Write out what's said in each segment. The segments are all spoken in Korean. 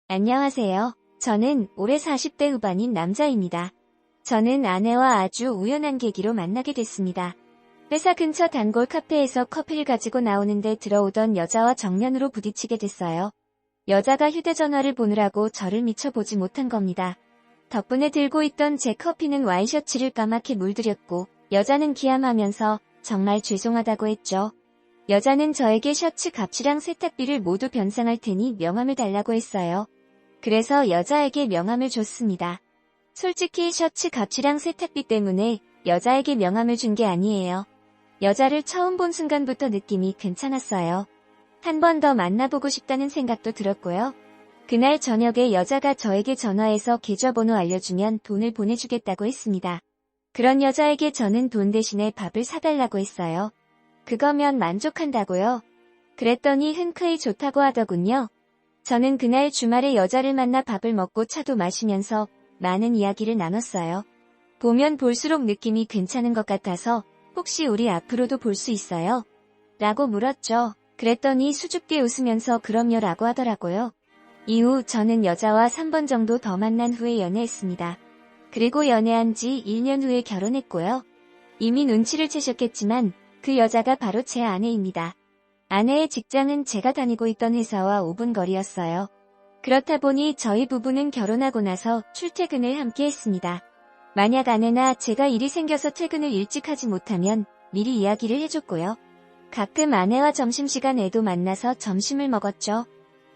안녕하세요. 저는 올해 40대 후반인 남자입니다. 저는 아내와 아주 우연한 계기로 만나게 됐습니다. 회사 근처 단골 카페에서 커피를 가지고 나오는데 들어오던 여자와 정면으로 부딪히게 됐어요. 여자가 휴대전화를 보느라고 저를 미처 보지 못한 겁니다. 덕분에 들고 있던 제 커피는 와이셔츠를 까맣게 물들였고 여자는 기함하면서 정말 죄송하다고 했죠. 여자는 저에게 셔츠 값이랑 세탁비를 모두 변상할 테니 명함을 달라고 했어요. 그래서 여자에게 명함을 줬습니다. 솔직히 셔츠 값이랑 세탁비 때문에 여자에게 명함을 준 게 아니에요. 여자를 처음 본 순간부터 느낌이 괜찮았어요. 한 번 더 만나보고 싶다는 생각도 들었고요. 그날 저녁에 여자가 저에게 전화해서 계좌번호 알려주면 돈을 보내주겠다고 했습니다. 그런 여자에게 저는 돈 대신에 밥을 사달라고 했어요. 그거면 만족한다고요? 그랬더니 흔쾌히 좋다고 하더군요. 저는 그날 주말에 여자를 만나 밥을 먹고 차도 마시면서 많은 이야기를 나눴어요. 보면 볼수록 느낌이 괜찮은 것 같아서 혹시 우리 앞으로도 볼 수 있어요? 라고 물었죠. 그랬더니 수줍게 웃으면서 그럼요 라고 하더라고요. 이후 저는 여자와 3번 정도 더 만난 후에 연애했습니다. 그리고 연애한 지 1년 후에 결혼했고요. 이미 눈치를 채셨겠지만 그 여자가 바로 제 아내입니다. 아내의 직장은 제가 다니고 있던 회사와 5분 거리였어요. 그렇다 보니 저희 부부는 결혼하고 나서 출퇴근을 함께 했습니다. 만약 아내나 제가 일이 생겨서 퇴근을 일찍 하지 못하면 미리 이야기를 해줬고요. 가끔 아내와 점심시간에도 만나서 점심을 먹었죠.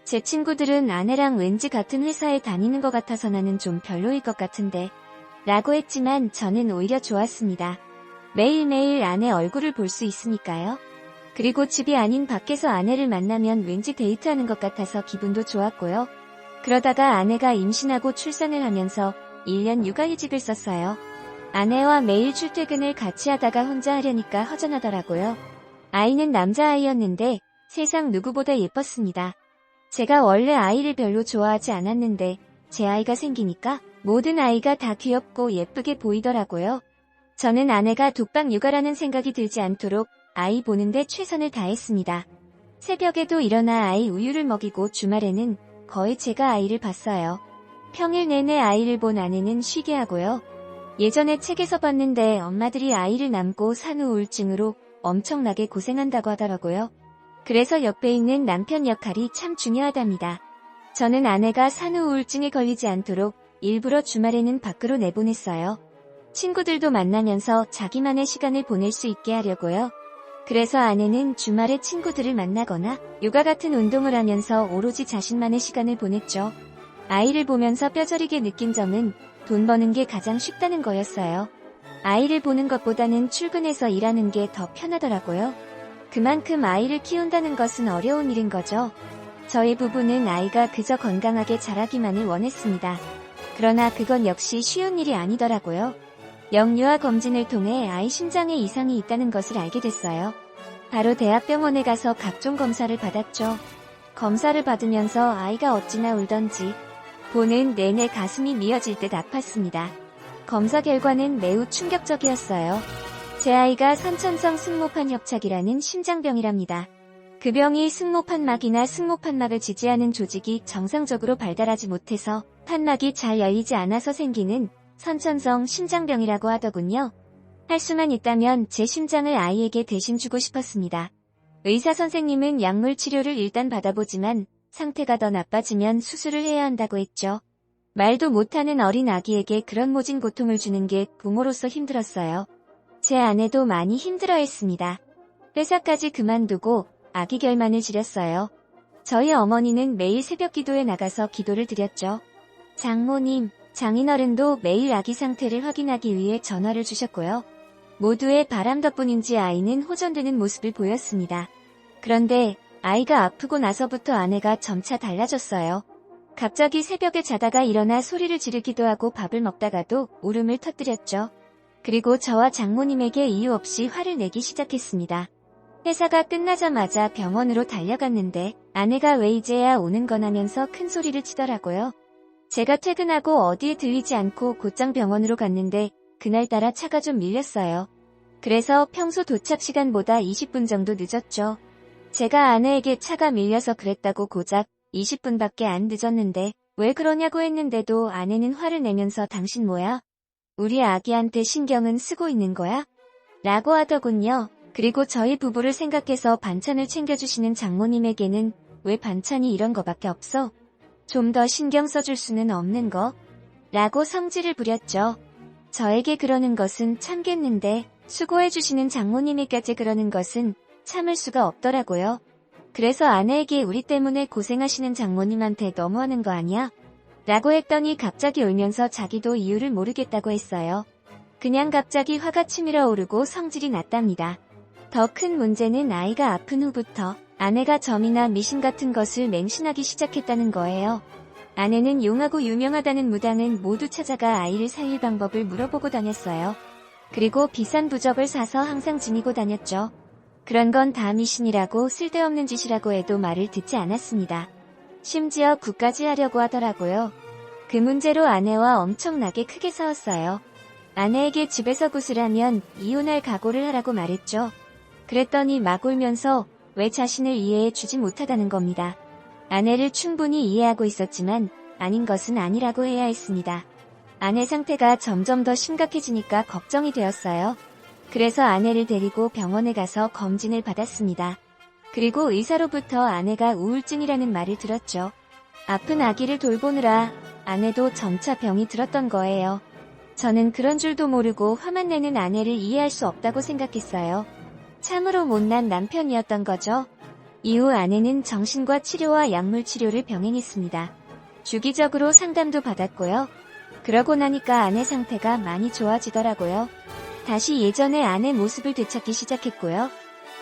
제 친구들은 아내랑 왠지 같은 회사에 다니는 것 같아서 나는 좀 별로일 것 같은데 라고 했지만 저는 오히려 좋았습니다. 매일매일 아내 얼굴을 볼 수 있으니까요. 그리고 집이 아닌 밖에서 아내를 만나면 왠지 데이트하는 것 같아서 기분도 좋았고요. 그러다가 아내가 임신하고 출산을 하면서 1년 육아휴직을 썼어요. 아내와 매일 출퇴근을 같이 하다가 혼자 하려니까 허전하더라고요. 아이는 남자아이였는데 세상 누구보다 예뻤습니다. 제가 원래 아이를 별로 좋아하지 않았는데 제 아이가 생기니까 모든 아이가 다 귀엽고 예쁘게 보이더라고요. 저는 아내가 독박 육아라는 생각이 들지 않도록 아이 보는데 최선을 다했습니다. 새벽에도 일어나 아이 우유를 먹이고 주말에는 거의 제가 아이를 봤어요. 평일 내내 아이를 본 아내는 쉬게 하고요. 예전에 책에서 봤는데 엄마들이 아이를 낳고 산후 우울증으로 엄청나게 고생한다고 하더라고요. 그래서 옆에 있는 남편 역할이 참 중요하답니다. 저는 아내가 산후 우울증에 걸리지 않도록 일부러 주말에는 밖으로 내보냈어요. 친구들도 만나면서 자기만의 시간을 보낼 수 있게 하려고요. 그래서 아내는 주말에 친구들을 만나거나 요가 같은 운동을 하면서 오로지 자신만의 시간을 보냈죠. 아이를 보면서 뼈저리게 느낀 점은 돈 버는 게 가장 쉽다는 거였어요. 아이를 보는 것보다는 출근해서 일하는 게 더 편하더라고요. 그만큼 아이를 키운다는 것은 어려운 일인 거죠. 저희 부부는 아이가 그저 건강하게 자라기만을 원했습니다. 그러나 그건 역시 쉬운 일이 아니더라고요. 영유아 검진을 통해 아이 심장에 이상이 있다는 것을 알게 됐어요. 바로 대학병원에 가서 각종 검사를 받았죠. 검사를 받으면서 아이가 어찌나 울던지 보는 내내 가슴이 미어질 듯 아팠습니다. 검사 결과는 매우 충격적이었어요. 제 아이가 선천성 승모판 협착이라는 심장병이랍니다. 그 병이 승모판막이나 승모판막을 지지하는 조직이 정상적으로 발달하지 못해서 판막이 잘 열리지 않아서 생기는 선천성 심장병이라고 하더군요. 할 수만 있다면 제 심장을 아이에게 대신 주고 싶었습니다. 의사 선생님은 약물 치료를 일단 받아보지만 상태가 더 나빠지면 수술을 해야 한다고 했죠. 말도 못하는 어린 아기에게 그런 모진 고통을 주는 게 부모로서 힘들었어요. 제 아내도 많이 힘들어했습니다. 회사까지 그만두고 아기 결만을 지렸어요. 저희 어머니는 매일 새벽 기도에 나가서 기도를 드렸죠. 장모님, 장인어른도 매일 아기 상태를 확인하기 위해 전화를 주셨고요. 모두의 바람 덕분인지 아이는 호전되는 모습을 보였습니다. 그런데 아이가 아프고 나서부터 아내가 점차 달라졌어요. 갑자기 새벽에 자다가 일어나 소리를 지르기도 하고 밥을 먹다가도 울음을 터뜨렸죠. 그리고 저와 장모님에게 이유 없이 화를 내기 시작했습니다. 회사가 끝나자마자 병원으로 달려갔는데 아내가 왜 이제야 오는 건 하면서 큰 소리를 치더라고요. 제가 퇴근하고 어디에 들리지 않고 곧장 병원으로 갔는데 그날따라 차가 좀 밀렸어요. 그래서 평소 도착 시간보다 20분 정도 늦었죠. 제가 아내에게 차가 밀려서 그랬다고 고작 20분밖에 안 늦었는데 왜 그러냐고 했는데도 아내는 화를 내면서 당신 뭐야? 우리 아기한테 신경은 쓰고 있는 거야? 라고 하더군요. 그리고 저희 부부를 생각해서 반찬을 챙겨주시는 장모님에게는 왜 반찬이 이런 거밖에 없어? 좀 더 신경 써줄 수는 없는 거? 라고 성질을 부렸죠. 저에게 그러는 것은 참겠는데 수고해주시는 장모님에까지 그러는 것은 참을 수가 없더라고요. 그래서 아내에게 우리 때문에 고생하시는 장모님한테 너무하는 거 아니야? 라고 했더니 갑자기 울면서 자기도 이유를 모르겠다고 했어요. 그냥 갑자기 화가 치밀어 오르고 성질이 났답니다. 더 큰 문제는 아이가 아픈 후부터 아내가 점이나 미신 같은 것을 맹신하기 시작했다는 거예요. 아내는 용하고 유명하다는 무당은 모두 찾아가 아이를 살릴 방법을 물어보고 다녔어요. 그리고 비싼 부적을 사서 항상 지니고 다녔죠. 그런 건 다 미신이라고 쓸데없는 짓이라고 해도 말을 듣지 않았습니다. 심지어 굿까지 하려고 하더라고요. 그 문제로 아내와 엄청나게 크게 싸웠어요. 아내에게 집에서 굿을 하면 이혼할 각오를 하라고 말했죠. 그랬더니 막 울면서 왜 자신을 이해해 주지 못하다는 겁니다. 아내를 충분히 이해하고 있었지만 아닌 것은 아니라고 해야 했습니다. 아내 상태가 점점 더 심각해지니까 걱정이 되었어요. 그래서 아내를 데리고 병원에 가서 검진을 받았습니다. 그리고 의사로부터 아내가 우울증이라는 말을 들었죠. 아픈 아기를 돌보느라 아내도 점차 병이 들었던 거예요. 저는 그런 줄도 모르고 화만 내는 아내를 이해할 수 없다고 생각했어요. 참으로 못난 남편이었던 거죠. 이후 아내는 정신과 치료와 약물 치료를 병행했습니다. 주기적으로 상담도 받았고요. 그러고 나니까 아내 상태가 많이 좋아지더라고요. 다시 예전의 아내 모습을 되찾기 시작했고요.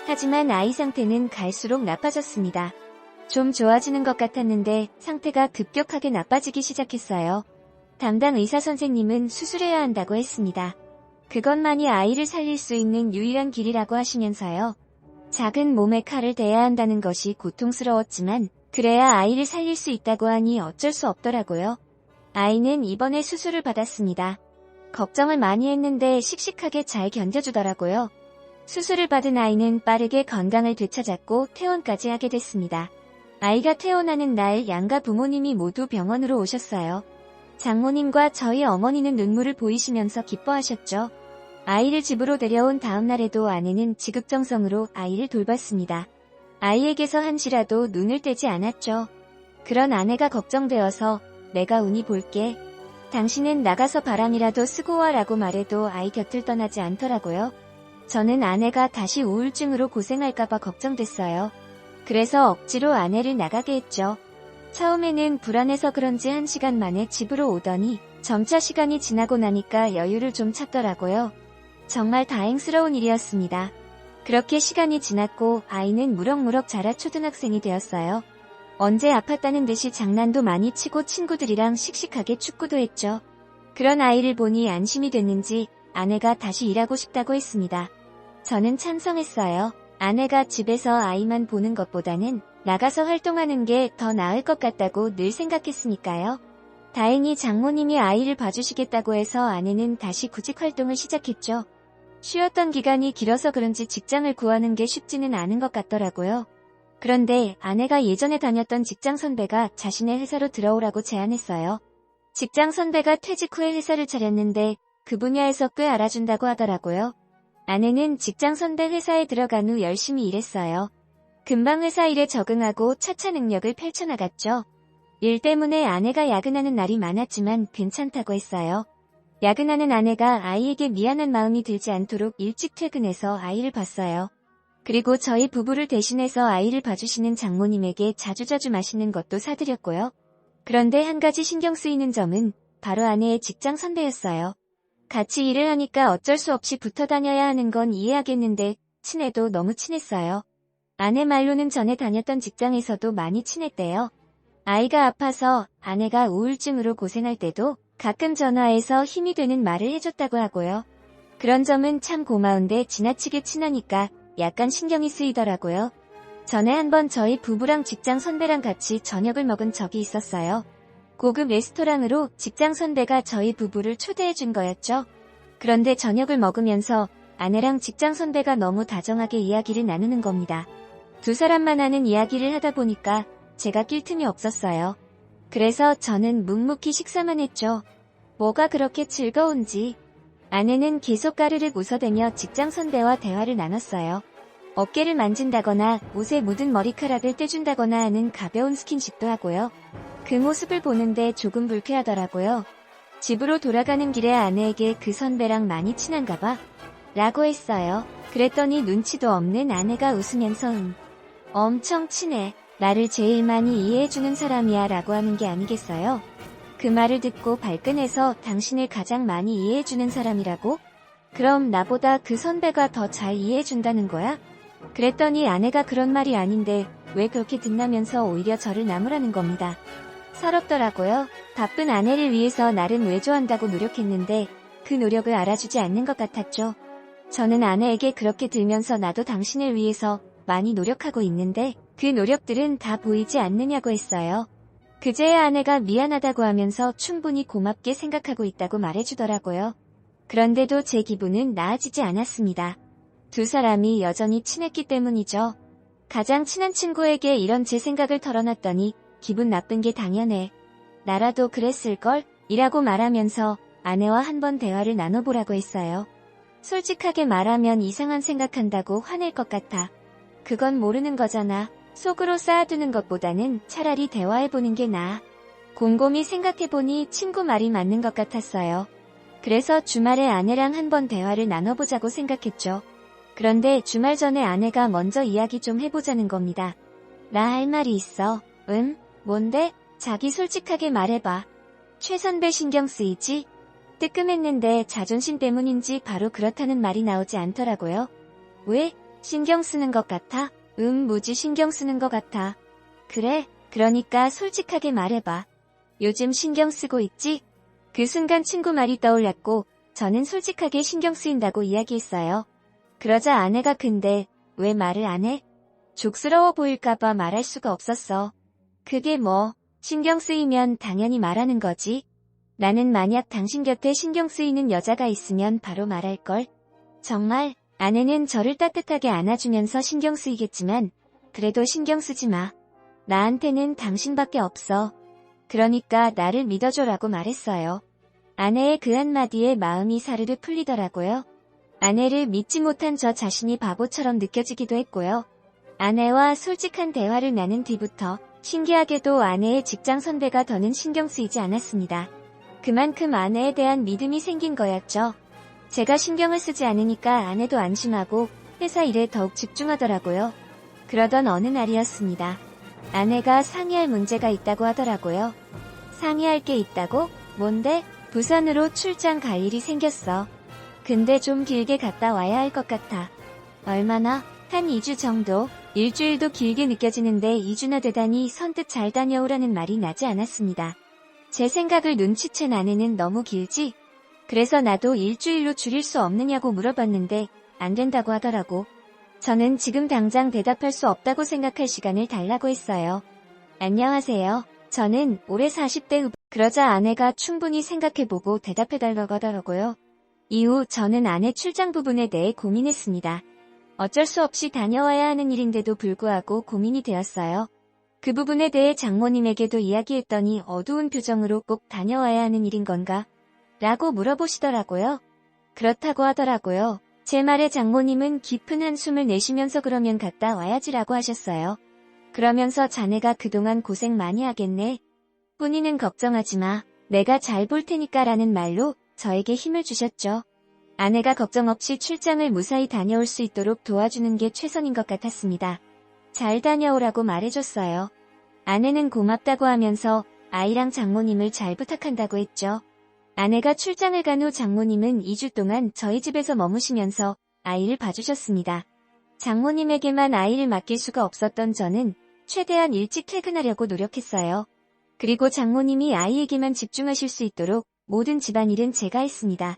하지만 아이 상태는 갈수록 나빠졌습니다. 좀 좋아지는 것 같았는데 상태가 급격하게 나빠지기 시작했어요. 담당 의사 선생님은 수술해야 한다고 했습니다. 그것만이 아이를 살릴 수 있는 유일한 길이라고 하시면서요. 작은 몸에 칼을 대야 한다는 것이 고통스러웠지만 그래야 아이를 살릴 수 있다고 하니 어쩔 수 없더라고요. 아이는 이번에 수술을 받았습니다. 걱정을 많이 했는데 씩씩하게 잘 견뎌주더라고요. 수술을 받은 아이는 빠르게 건강을 되찾았고 퇴원까지 하게 됐습니다. 아이가 퇴원하는 날 양가 부모님이 모두 병원으로 오셨어요. 장모님과 저희 어머니는 눈물을 보이시면서 기뻐하셨죠. 아이를 집으로 데려온 다음 날에도 아내는 지극정성으로 아이를 돌봤습니다. 아이에게서 한시라도 눈을 떼지 않았죠. 그런 아내가 걱정되어서 내가 운이 볼게. 당신은 나가서 바람이라도 쓰고 와라고 말해도 아이 곁을 떠나지 않더라고요. 저는 아내가 다시 우울증으로 고생할까봐 걱정됐어요. 그래서 억지로 아내를 나가게 했죠. 처음에는 불안해서 그런지 1시간 만에 집으로 오더니 점차 시간이 지나고 나니까 여유를 좀 찾더라고요. 정말 다행스러운 일이었습니다. 그렇게 시간이 지났고 아이는 무럭무럭 자라 초등학생이 되었어요. 언제 아팠다는 듯이 장난도 많이 치고 친구들이랑 씩씩하게 축구도 했죠. 그런 아이를 보니 안심이 됐는지 아내가 다시 일하고 싶다고 했습니다. 저는 찬성했어요. 아내가 집에서 아이만 보는 것보다는 나가서 활동하는 게 더 나을 것 같다고 늘 생각했으니까요. 다행히 장모님이 아이를 봐주시겠다고 해서 아내는 다시 구직 활동을 시작했죠. 쉬었던 기간이 길어서 그런지 직장을 구하는 게 쉽지는 않은 것 같더라고요. 그런데 아내가 예전에 다녔던 직장 선배가 자신의 회사로 들어오라고 제안했어요. 직장 선배가 퇴직 후에 회사를 차렸는데 그 분야에서 꽤 알아준다고 하더라고요. 아내는 직장 선배 회사에 들어간 후 열심히 일했어요. 금방 회사 일에 적응하고 차차 능력을 펼쳐나갔죠. 일 때문에 아내가 야근하는 날이 많았지만 괜찮다고 했어요. 야근하는 아내가 아이에게 미안한 마음이 들지 않도록 일찍 퇴근해서 아이를 봤어요. 그리고 저희 부부를 대신해서 아이를 봐주시는 장모님에게 자주자주 맛있는 것도 사드렸고요. 그런데 한 가지 신경 쓰이는 점은 바로 아내의 직장 선배였어요. 같이 일을 하니까 어쩔 수 없이 붙어 다녀야 하는 건 이해하겠는데 친해도 너무 친했어요. 아내 말로는 전에 다녔던 직장에서도 많이 친했대요. 아이가 아파서 아내가 우울증으로 고생할 때도 가끔 전화해서 힘이 되는 말을 해줬다고 하고요. 그런 점은 참 고마운데 지나치게 친하니까 약간 신경이 쓰이더라고요. 전에 한번 저희 부부랑 직장 선배랑 같이 저녁을 먹은 적이 있었어요. 고급 레스토랑으로 직장 선배가 저희 부부를 초대해 준 거였죠. 그런데 저녁을 먹으면서 아내랑 직장 선배가 너무 다정하게 이야기를 나누는 겁니다. 두 사람만 하는 이야기를 하다 보니까 제가 낄 틈이 없었어요. 그래서 저는 묵묵히 식사만 했죠. 뭐가 그렇게 즐거운지. 아내는 계속 까르륵 웃어대며 직장 선배와 대화를 나눴어요. 어깨를 만진다거나 옷에 묻은 머리카락을 떼준다거나 하는 가벼운 스킨십도 하고요. 그 모습을 보는데 조금 불쾌하더라고요. 집으로 돌아가는 길에 아내에게 그 선배랑 많이 친한가 봐 라고 했어요. 그랬더니 눈치도 없는 아내가 웃으면서 엄청 친해. 나를 제일 많이 이해해주는 사람이야 라고 하는 게 아니겠어요? 그 말을 듣고 발끈해서 당신을 가장 많이 이해해주는 사람이라고? 그럼 나보다 그 선배가 더 잘 이해해준다는 거야? 그랬더니 아내가 그런 말이 아닌데 왜 그렇게 듣나면서 오히려 저를 나무라는 겁니다. 서럽더라고요. 바쁜 아내를 위해서 나름 외조한다고 노력했는데 그 노력을 알아주지 않는 것 같았죠. 저는 아내에게 그렇게 들면서 나도 당신을 위해서 많이 노력하고 있는데 그 노력들은 다 보이지 않느냐고 했어요. 그제야 아내가 미안하다고 하면서 충분히 고맙게 생각하고 있다고 말해주더라고요. 그런데도 제 기분은 나아지지 않았습니다. 두 사람이 여전히 친했기 때문이죠. 가장 친한 친구에게 이런 제 생각을 털어놨더니 기분 나쁜 게 당연해. 나라도 그랬을걸? 이라고 말하면서 아내와 한번 대화를 나눠보라고 했어요. 솔직하게 말하면 이상한 생각한다고 화낼 것 같아. 그건 모르는 거잖아. 속으로 쌓아두는 것보다는 차라리 대화해보는 게 나아. 곰곰이 생각해보니 친구 말이 맞는 것 같았어요. 그래서 주말에 아내랑 한번 대화를 나눠보자고 생각했죠. 그런데 주말 전에 아내가 먼저 이야기 좀 해보자는 겁니다. 나 할 말이 있어. 뭔데? 자기 솔직하게 말해봐. 최 선배 신경 쓰이지? 뜨끔했는데 자존심 때문인지 바로 그렇다는 말이 나오지 않더라고요. 왜? 신경 쓰는 것 같아? 무지 신경 쓰는 것 같아. 그래? 그러니까 솔직하게 말해봐. 요즘 신경 쓰고 있지? 그 순간 친구 말이 떠올랐고 저는 솔직하게 신경 쓰인다고 이야기했어요. 그러자 아내가 근데 왜 말을 안 해? 족스러워 보일까봐 말할 수가 없었어. 그게 뭐, 신경 쓰이면 당연히 말하는 거지. 나는 만약 당신 곁에 신경 쓰이는 여자가 있으면 바로 말할걸. 정말? 아내는 저를 따뜻하게 안아주면서 신경 쓰이겠지만 그래도 신경 쓰지 마. 나한테는 당신밖에 없어. 그러니까 나를 믿어줘라고 말했어요. 아내의 그 한마디에 마음이 사르르 풀리더라고요. 아내를 믿지 못한 저 자신이 바보처럼 느껴지기도 했고요. 아내와 솔직한 대화를 나눈 뒤부터 신기하게도 아내의 직장 선배가 더는 신경 쓰이지 않았습니다. 그만큼 아내에 대한 믿음이 생긴 거였죠. 제가 신경을 쓰지 않으니까 아내도 안심하고 회사 일에 더욱 집중하더라고요. 그러던 어느 날이었습니다. 아내가 상의할 문제가 있다고 하더라고요. 상의할 게 있다고? 뭔데? 부산으로 출장 갈 일이 생겼어. 근데 좀 길게 갔다 와야 할 것 같아. 얼마나? 한 2주 정도? 일주일도 길게 느껴지는데 2주나 되다니 선뜻 잘 다녀오라는 말이 나지 않았습니다. 제 생각을 눈치챈 아내는 너무 길지? 그래서 나도 일주일로 줄일 수 없느냐고 물어봤는데 안 된다고 하더라고. 저는 지금 당장 대답할 수 없다고 생각할 시간을 달라고 했어요. 안녕하세요. 저는 올해 40대 후반. 그러자 아내가 충분히 생각해보고 대답해달라고 하더라고요. 이후 저는 아내 출장 부분에 대해 고민했습니다. 어쩔 수 없이 다녀와야 하는 일인데도 불구하고 고민이 되었어요. 그 부분에 대해 장모님에게도 이야기했더니 어두운 표정으로 꼭 다녀와야 하는 일인 건가? 라고 물어보시더라고요. 그렇다고 하더라고요. 제 말에 장모님은 깊은 한숨을 내쉬면서 그러면 갔다 와야지라고 하셨어요. 그러면서 자네가 그동안 고생 많이 하겠네. 뿐이는 걱정하지 마. 내가 잘 볼 테니까 라는 말로 저에게 힘을 주셨죠. 아내가 걱정 없이 출장을 무사히 다녀올 수 있도록 도와주는 게 최선인 것 같았습니다. 잘 다녀오라고 말해줬어요. 아내는 고맙다고 하면서 아이랑 장모님을 잘 부탁한다고 했죠. 아내가 출장을 간 후 장모님은 2주 동안 저희 집에서 머무시면서 아이를 봐주셨습니다. 장모님에게만 아이를 맡길 수가 없었던 저는 최대한 일찍 퇴근하려고 노력했어요. 그리고 장모님이 아이에게만 집중하실 수 있도록 모든 집안일은 제가 했습니다.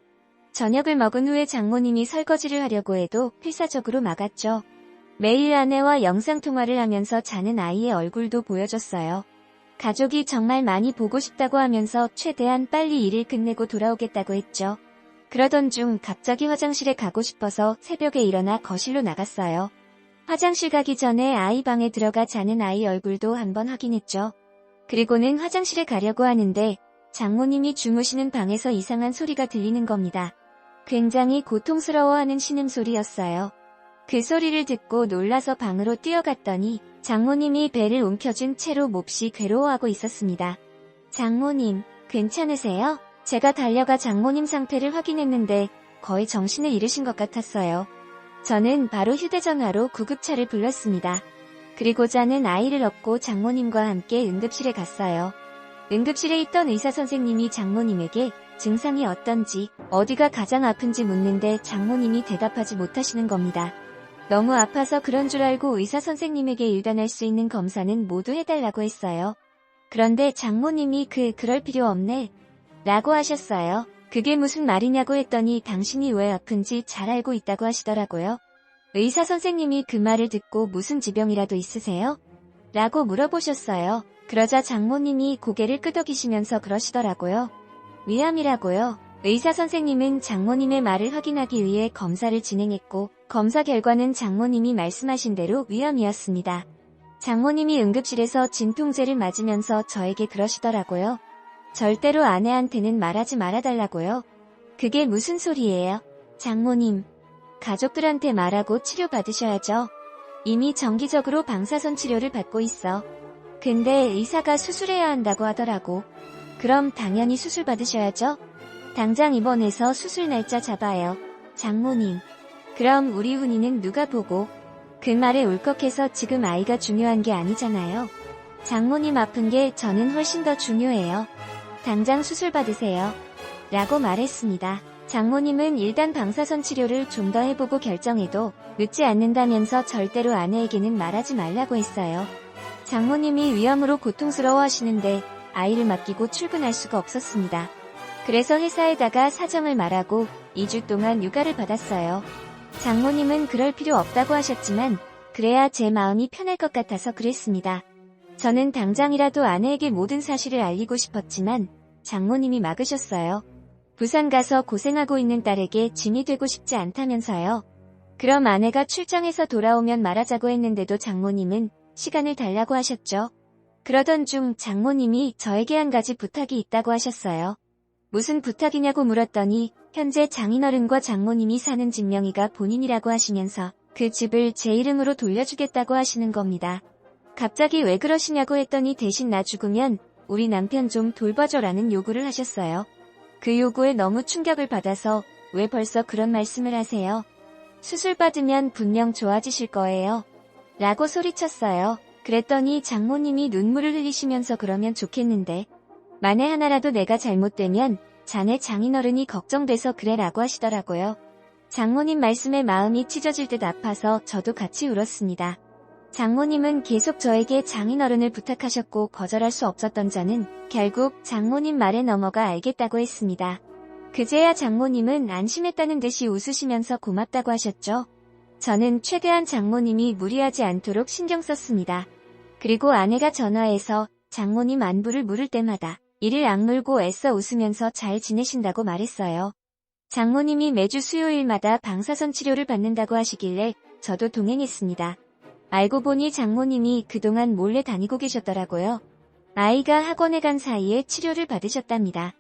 저녁을 먹은 후에 장모님이 설거지를 하려고 해도 필사적으로 막았죠. 매일 아내와 영상통화를 하면서 자는 아이의 얼굴도 보여줬어요. 가족이 정말 많이 보고 싶다고 하면서 최대한 빨리 일을 끝내고 돌아오겠다고 했죠. 그러던 중 갑자기 화장실에 가고 싶어서 새벽에 일어나 거실로 나갔어요. 화장실 가기 전에 아이 방에 들어가 자는 아이 얼굴도 한번 확인했죠. 그리고는 화장실에 가려고 하는데 장모님이 주무시는 방에서 이상한 소리가 들리는 겁니다. 굉장히 고통스러워하는 신음소리였어요. 그 소리를 듣고 놀라서 방으로 뛰어갔더니 장모님이 배를 움켜쥔 채로 몹시 괴로워하고 있었습니다. 장모님, 괜찮으세요? 제가 달려가 장모님 상태를 확인했는데 거의 정신을 잃으신 것 같았어요. 저는 바로 휴대전화로 구급차를 불렀습니다. 그리고자는 아이를 업고 장모님과 함께 응급실에 갔어요. 응급실에 있던 의사 선생님이 장모님에게 증상이 어떤지, 어디가 가장 아픈지 묻는데 장모님이 대답하지 못하시는 겁니다. 너무 아파서 그런 줄 알고 의사 선생님에게 일단할 수 있는 검사는 모두 해달라고 했어요. 그런데 장모님이 그럴 필요 없네 라고 하셨어요. 그게 무슨 말이냐고 했더니 당신이 왜 아픈지 잘 알고 있다고 하시더라고요. 의사 선생님이 그 말을 듣고 무슨 지병이라도 있으세요? 라고 물어보셨어요. 그러자 장모님이 고개를 끄덕이시면서 그러시더라고요. 위암이라고요. 의사 선생님은 장모님의 말을 확인하기 위해 검사를 진행했고 검사 결과는 장모님이 말씀하신 대로 위암이었습니다. 장모님이 응급실에서 진통제를 맞으면서 저에게 그러시더라고요. 절대로 아내한테는 말하지 말아달라고요. 그게 무슨 소리예요? 장모님, 가족들한테 말하고 치료받으셔야죠. 이미 정기적으로 방사선 치료를 받고 있어. 근데 의사가 수술해야 한다고 하더라고. 그럼 당연히 수술 받으셔야죠. 당장 입원해서 수술 날짜 잡아요. 장모님. 그럼 우리 훈이는 누가 보고? 그 말에 울컥해서 지금 아이가 중요한 게 아니잖아요. 장모님 아픈 게 저는 훨씬 더 중요해요. 당장 수술 받으세요. 라고 말했습니다. 장모님은 일단 방사선 치료를 좀 더 해보고 결정해도 늦지 않는다면서 절대로 아내에게는 말하지 말라고 했어요. 장모님이 위암으로 고통스러워 하시는데 아이를 맡기고 출근할 수가 없었습니다. 그래서 회사에다가 사정을 말하고 2주 동안 휴가를 받았어요. 장모님은 그럴 필요 없다고 하셨지만 그래야 제 마음이 편할 것 같아서 그랬습니다. 저는 당장이라도 아내에게 모든 사실을 알리고 싶었지만 장모님이 막으셨어요. 부산 가서 고생하고 있는 딸에게 짐이 되고 싶지 않다면서요. 그럼 아내가 출장에서 돌아오면 말하자고 했는데도 장모님은 시간을 달라고 하셨죠. 그러던 중 장모님이 저에게 한 가지 부탁이 있다고 하셨어요. 무슨 부탁이냐고 물었더니 현재 장인어른과 장모님이 사는 집 명의가 본인이라고 하시면서 그 집을 제 이름으로 돌려주겠다고 하시는 겁니다. 갑자기 왜 그러시냐고 했더니 대신 나 죽으면 우리 남편 좀 돌봐줘라는 요구를 하셨어요. 그 요구에 너무 충격을 받아서 왜 벌써 그런 말씀을 하세요? 수술 받으면 분명 좋아지실 거예요. 라고 소리쳤어요. 그랬더니 장모님이 눈물을 흘리시면서 그러면 좋겠는데 만에 하나라도 내가 잘못되면 자네 장인어른이 걱정돼서 그래 라고 하시더라고요. 장모님 말씀에 마음이 찢어질 듯 아파서 저도 같이 울었습니다. 장모님은 계속 저에게 장인어른을 부탁하셨고 거절할 수 없었던 저는 결국 장모님 말에 넘어가 알겠다고 했습니다. 그제야 장모님은 안심했다는 듯이 웃으시면서 고맙다고 하셨죠. 저는 최대한 장모님이 무리하지 않도록 신경 썼습니다. 그리고 아내가 전화해서 장모님 안부를 물을 때마다 이를 악물고 애써 웃으면서 잘 지내신다고 말했어요. 장모님이 매주 수요일마다 방사선 치료를 받는다고 하시길래 저도 동행했습니다. 알고 보니 장모님이 그동안 몰래 다니고 계셨더라고요. 아이가 학원에 간 사이에 치료를 받으셨답니다.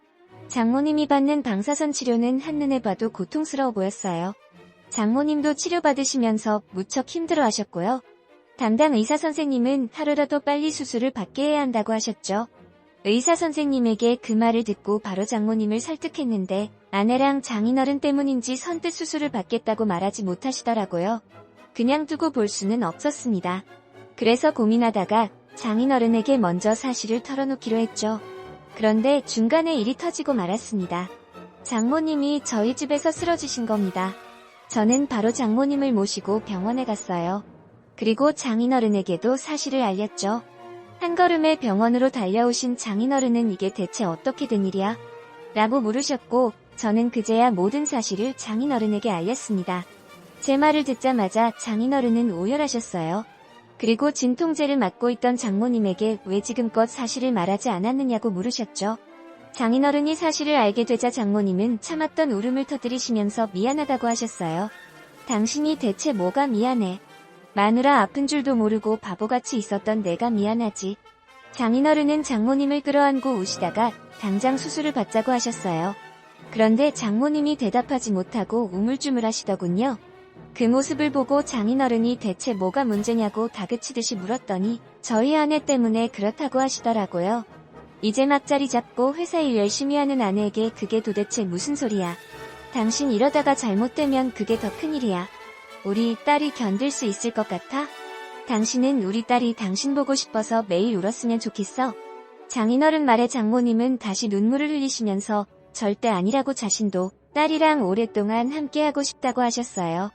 장모님이 받는 방사선 치료는 한눈에 봐도 고통스러워 보였어요. 장모님도 치료받으시면서 무척 힘들어하셨고요. 담당 의사 선생님은 하루라도 빨리 수술을 받게 해야 한다고 하셨죠. 의사 선생님에게 그 말을 듣고 바로 장모님을 설득했는데 아내랑 장인어른 때문인지 선뜻 수술을 받겠다고 말하지 못하시더라고요. 그냥 두고 볼 수는 없었습니다. 그래서 고민하다가 장인어른에게 먼저 사실을 털어놓기로 했죠. 그런데 중간에 일이 터지고 말았습니다. 장모님이 저희 집에서 쓰러지신 겁니다. 저는 바로 장모님을 모시고 병원에 갔어요. 그리고 장인어른에게도 사실을 알렸죠. 한 걸음에 병원으로 달려오신 장인어른은 이게 대체 어떻게 된 일이야? 라고 물으셨고 저는 그제야 모든 사실을 장인어른에게 알렸습니다. 제 말을 듣자마자 장인어른은 오열하셨어요. 그리고 진통제를 맞고 있던 장모님에게 왜 지금껏 사실을 말하지 않았느냐고 물으셨죠. 장인어른이 사실을 알게 되자 장모님은 참았던 울음을 터뜨리시면서 미안하다고 하셨어요. 당신이 대체 뭐가 미안해? 마누라 아픈 줄도 모르고 바보같이 있었던 내가 미안하지. 장인어른은 장모님을 끌어안고 우시다가 당장 수술을 받자고 하셨어요. 그런데 장모님이 대답하지 못하고 우물쭈물하시더군요. 그 모습을 보고 장인어른이 대체 뭐가 문제냐고 다그치듯이 물었더니 저희 아내 때문에 그렇다고 하시더라고요. 이제 막 자리 잡고 회사 일 열심히 하는 아내에게 그게 도대체 무슨 소리야. 당신 이러다가 잘못되면 그게 더 큰일이야. 우리 딸이 견딜 수 있을 것 같아? 당신은 우리 딸이 당신 보고 싶어서 매일 울었으면 좋겠어. 장인어른 말에 장모님은 다시 눈물을 흘리시면서 절대 아니라고 자신도 딸이랑 오랫동안 함께하고 싶다고 하셨어요.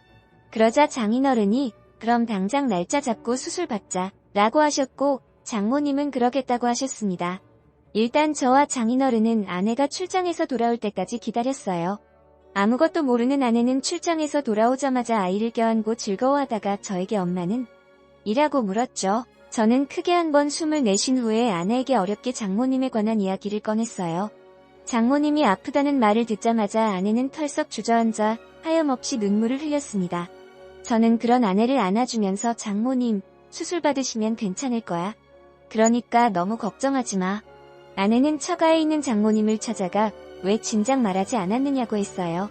그러자 장인어른이 그럼 당장 날짜 잡고 수술 받자 라고 하셨고 장모님은 그러겠다고 하셨습니다. 일단 저와 장인어른은 아내가 출장에서 돌아올 때까지 기다렸어요. 아무것도 모르는 아내는 출장에서 돌아오자마자 아이를 껴안고 즐거워하다가 저에게 엄마는? 이라고 물었죠. 저는 크게 한번 숨을 내쉰 후에 아내에게 어렵게 장모님에 관한 이야기를 꺼냈어요. 장모님이 아프다는 말을 듣자마자 아내는 털썩 주저앉아 하염없이 눈물을 흘렸습니다. 저는 그런 아내를 안아주면서 장모님, 수술 받으시면 괜찮을 거야. 그러니까 너무 걱정하지 마. 아내는 처가에 있는 장모님을 찾아가 왜 진작 말하지 않았느냐고 했어요.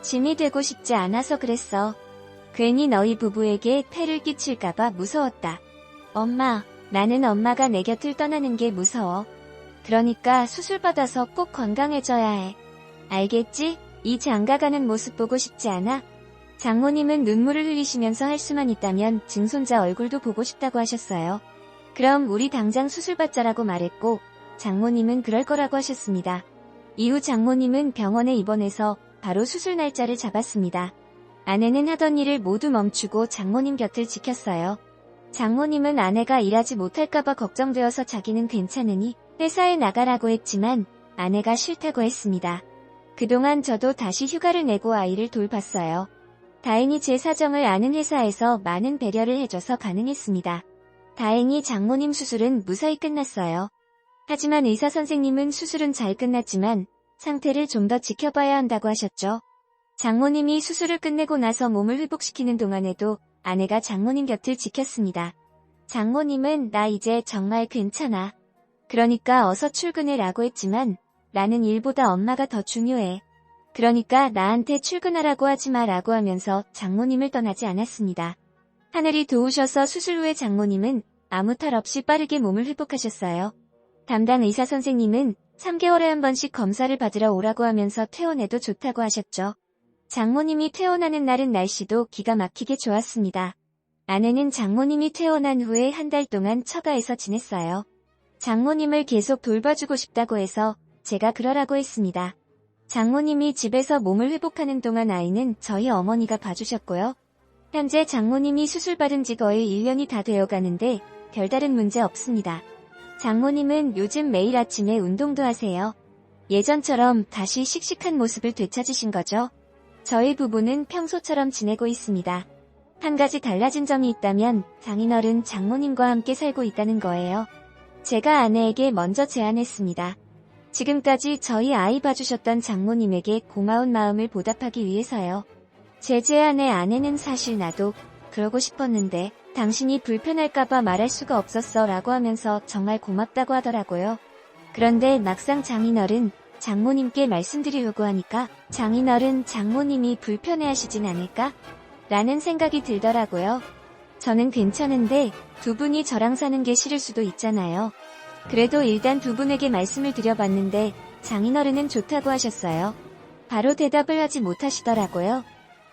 짐이 되고 싶지 않아서 그랬어. 괜히 너희 부부에게 폐를 끼칠까봐 무서웠다. 엄마, 나는 엄마가 내 곁을 떠나는 게 무서워. 그러니까 수술 받아서 꼭 건강해져야 해. 알겠지? 이 장가가는 모습 보고 싶지 않아? 장모님은 눈물을 흘리시면서 할 수만 있다면 증손자 얼굴도 보고 싶다고 하셨어요. 그럼 우리 당장 수술 받자라고 말했고 장모님은 그럴 거라고 하셨습니다. 이후 장모님은 병원에 입원해서 바로 수술 날짜를 잡았습니다. 아내는 하던 일을 모두 멈추고 장모님 곁을 지켰어요. 장모님은 아내가 일하지 못할까봐 걱정되어서 자기는 괜찮으니 회사에 나가라고 했지만 아내가 싫다고 했습니다. 그동안 저도 다시 휴가를 내고 아이를 돌봤어요. 다행히 제 사정을 아는 회사에서 많은 배려를 해줘서 가능했습니다. 다행히 장모님 수술은 무사히 끝났어요. 하지만 의사 선생님은 수술은 잘 끝났지만 상태를 좀 더 지켜봐야 한다고 하셨죠. 장모님이 수술을 끝내고 나서 몸을 회복시키는 동안에도 아내가 장모님 곁을 지켰습니다. 장모님은 나 이제 정말 괜찮아. 그러니까 어서 출근해 라고 했지만 나는 일보다 엄마가 더 중요해. 그러니까 나한테 출근하라고 하지 마 라고 하면서 장모님을 떠나지 않았습니다. 하늘이 도우셔서 수술 후에 장모님은 아무 탈 없이 빠르게 몸을 회복하셨어요. 담당 의사 선생님은 3개월에 한 번씩 검사를 받으러 오라고 하면서 퇴원해도 좋다고 하셨죠. 장모님이 퇴원하는 날은 날씨도 기가 막히게 좋았습니다. 아내는 장모님이 퇴원한 후에 한 달 동안 처가에서 지냈어요. 장모님을 계속 돌봐주고 싶다고 해서 제가 그러라고 했습니다. 장모님이 집에서 몸을 회복하는 동안 아이는 저희 어머니가 봐주셨고요. 현재 장모님이 수술받은 지 거의 1년이 다 되어가는데 별다른 문제 없습니다. 장모님은 요즘 매일 아침에 운동도 하세요. 예전처럼 다시 씩씩한 모습을 되찾으신 거죠. 저희 부부는 평소처럼 지내고 있습니다. 한 가지 달라진 점이 있다면 장인어른 장모님과 함께 살고 있다는 거예요. 제가 아내에게 먼저 제안했습니다. 지금까지 저희 아이 봐주셨던 장모님에게 고마운 마음을 보답하기 위해서요. 제 제안에 아내는 사실 나도 그러고 싶었는데 당신이 불편할까봐 말할 수가 없었어 라고 하면서 정말 고맙다고 하더라고요. 그런데 막상 장인어른 장모님께 말씀드리려고 하니까 장인어른 장모님이 불편해하시진 않을까? 라는 생각이 들더라고요. 저는 괜찮은데 두 분이 저랑 사는 게 싫을 수도 있잖아요. 그래도 일단 두 분에게 말씀을 드려봤는데 장인어른은 좋다고 하셨어요. 바로 대답을 하지 못하시더라고요.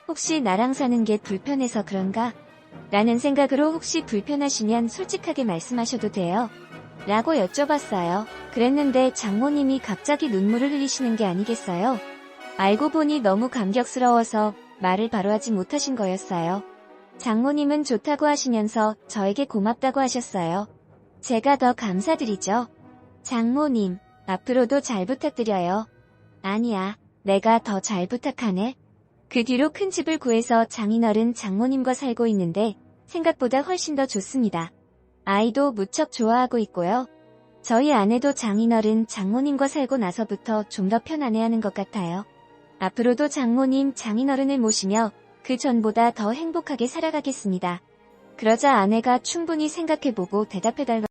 혹시 나랑 사는 게 불편해서 그런가? 라는 생각으로 혹시 불편하시면 솔직하게 말씀하셔도 돼요. 라고 여쭤봤어요. 그랬는데 장모님이 갑자기 눈물을 흘리시는 게 아니겠어요? 알고 보니 너무 감격스러워서 말을 바로 하지 못하신 거였어요. 장모님은 좋다고 하시면서 저에게 고맙다고 하셨어요. 제가 더 감사드리죠. 장모님, 앞으로도 잘 부탁드려요. 아니야, 내가 더 잘 부탁하네. 그 뒤로 큰 집을 구해서 장인어른 장모님과 살고 있는데 생각보다 훨씬 더 좋습니다. 아이도 무척 좋아하고 있고요. 저희 아내도 장인어른 장모님과 살고 나서부터 좀 더 편안해하는 것 같아요. 앞으로도 장모님 장인어른을 모시며 그 전보다 더 행복하게 살아가겠습니다. 그러자 아내가 충분히 생각해보고 대답해달라고